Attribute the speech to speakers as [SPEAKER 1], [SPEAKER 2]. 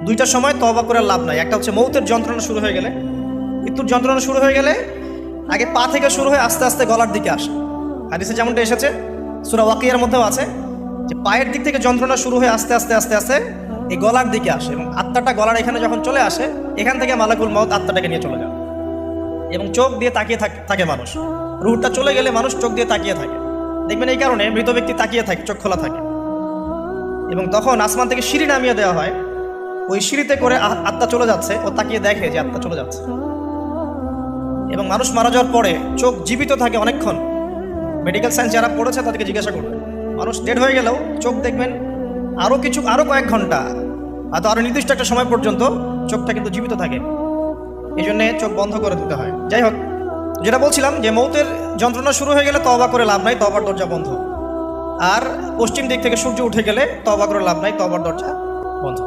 [SPEAKER 1] দুইটার সময় তওবা করে লাভ নাই। একটা হচ্ছে মৌতের যন্ত্রণা শুরু হয়ে গেলে, মৃত্যুর যন্ত্রণা শুরু হয়ে গেলে আগে পা থেকে শুরু হয়ে আস্তে আস্তে গলার দিকে আসে। হাদিসে যেমনটা এসেছে, সূরা ওয়াকিয়ার মধ্যেও আছে যে পায়ের দিক থেকে যন্ত্রণা শুরু হয়ে আস্তে আস্তে আস্তে আস্তে এই গলার দিকে আসে, এবং আত্মাটা গলার এখানে যখন চলে আসে, এখান থেকে মালাকুল মউত আত্মাটাকে নিয়ে চলে যায় এবং চোখ দিয়ে তাকিয়ে থাকে মানুষ। রুহটা চলে গেলে মানুষ চোখ দিয়ে তাকিয়ে থাকে, দেখবেন এই কারণে মৃত ব্যক্তি তাকিয়ে থাকে, চোখ খোলা থাকে। এবং তখন আসমান থেকে সিঁড়ি নামিয়ে দেওয়া হয়, ওই সিঁড়িতে করে আত্মা চলে যাচ্ছে, ও তাকিয়ে দেখে যে আত্মা চলে যাচ্ছে। এবং মানুষ মারা যাওয়ার পরে চোখ জীবিত থাকে অনেকক্ষণ। মেডিকেল সায়েন্স যারা পড়েছে তাদেরকে জিজ্ঞাসা করবে, মানুষ ডেড হয়ে গেলেও চোখ দেখবেন আরও কয়েক ঘন্টা, হয়তো আরও নির্দিষ্ট একটা সময় পর্যন্ত চোখটা কিন্তু জীবিত থাকে। এই জন্যে চোখ বন্ধ করে দিতে হয়। যাই হোক, যেটা বলছিলাম যে মৌতের যন্ত্রণা শুরু হয়ে গেলে তওবা করে লাভ নাই, তওবার দরজা বন্ধ। আর পশ্চিম দিক থেকে সূর্য উঠে গেলে তওবা করে লাভ নাই, তওবার দরজা বন্ধ।